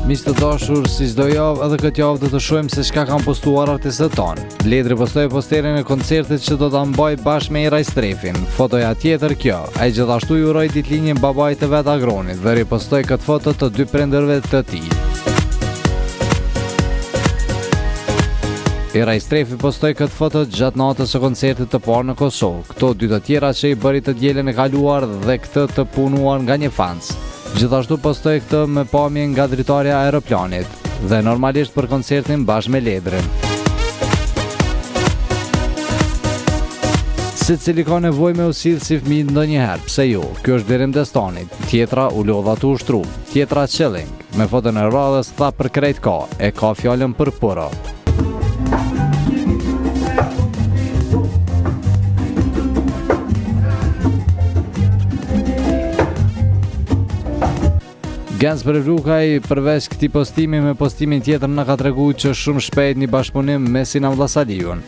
Miq të dashur, si çdo javë edhe këtë javë do të shohim se çka kanë postuar artistët tonë. Ledri postoi posterin e koncertit që do ta mbaj bashkë me Iraj Strefin. Fotoja tjetër kjo. Ai gjithashtu i uroi ditëlinjën babait të vet Agronit dhe ripostoi këtë foto të dy prindërve të tij. Iraj Strefi postoi këtë foto gjatë natës së koncertit të parë në Kosovë. Këto dy të tjera që i bëri të dielën e kaluar dhe këtë të punuar nga një fans. Gjithashtu postoi këtë me pamje nga dritarja e aeroplanit dhe normalisht për koncertin bashkë me Ledrin. Secili ka nevojë me u sill si fëmijë ndonjëherë, pse jo? Ky është Derim Destani, tjetra u lodha të ushtrum, tjetra chilling. Me foton e radhës tha për krejt ka fjalën për pura. Gens Brevlukaj përveç këtij postimi me postimin tjetër na ka treguar që shumë shpejt një bashkëpunim me Sinam Vllasaliun.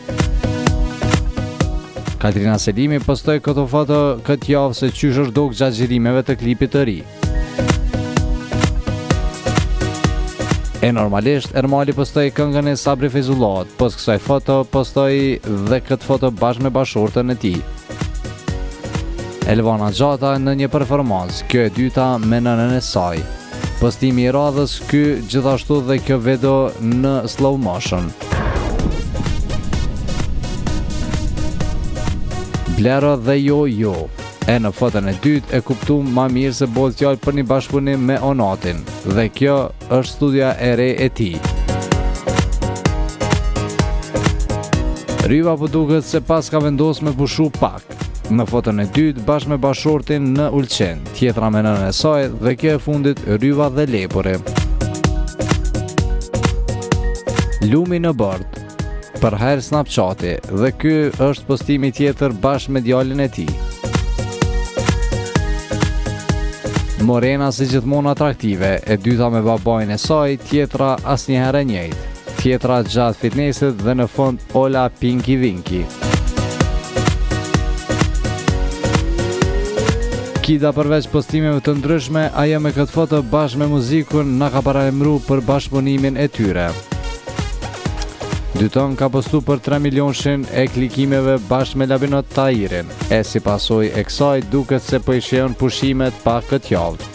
Katrina Selimi postoi këtë foto këtë javë se qysh është duk gjatë xhirimeve të klipit të ri. E normalisht Ermali postoi këngën e Sabri Fezullat, pas kësaj foto postoi dhe këtë foto bashkë me bashortën e tij. Elvana Gjata në një performancë, kjo e dyta me nënën e saj. Postimi i radhës ky gjithashtu dhe kjo video në slow motion. Blero dhe jo. E në foton e dytë e kuptuam më mirë se bëhet fjalë për një bashkëpunim me Onatin dhe kjo është studia e re e tij. Ryva po duket se pas ka vendosur me pushu pak. Në foton e dytë bashkë me bashortin në Ulqen, tjetra me nënën e saj dhe kjo e fundit Ryva dhe Lepuri. Lumi në bord, për herë Snapchati dhe ky është postimi tjetër bashkë me djalin e tij. Morena si gjithmonë atraktive, e dyta me babain e saj, tjetra asnjëherë e njëjtë, tjetra gjatë fitnessit dhe në fund Ola Pinky Vinky. Kida përveç postimeve të ndryshme, ajo me këtë foto bashkë me muzikun na ka paralajmëruar për bashkëpunimin e tyre. Dyton ka postu për 3 milionshin e klikimeve bashkë me Labinot Tahirin, e si pasojë e kësaj duket se po i shehon pushimet pa këtë javë.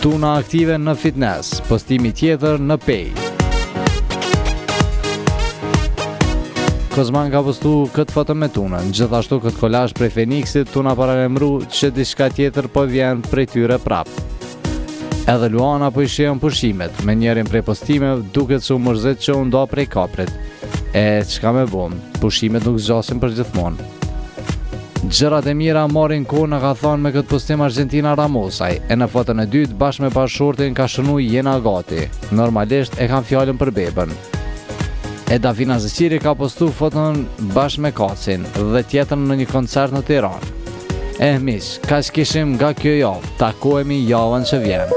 Tuna aktive në fitness, postimi tjetër në pej. Kozman ka postu këtë foto me tunën, gjithashtu këtë kolazh prej Feniksit tuna paralajmëru që diçka tjetër po vjen prej tyre prap. Edhe Luana po i shehon pushimet, me njërin prej postimeve duket se u mërzit që u nda prej kaprit. E çka me bëm, pushimet nuk zgjasin për gjithmonë. Gjërat e mira marrin kohë na ka thonë me këtë postim Argentina Ramosaj, e në foton e dytë bashkë me bashortin ka shënuar jena gati. Normalisht e kanë fjalën për bebën. E Davina Zeqiri ka postu foton bashkë me Kacin dhe tjetër në një koncert në Tiranë. Miq, kaq kishim nga kjo javë, takohemi javën që vjen.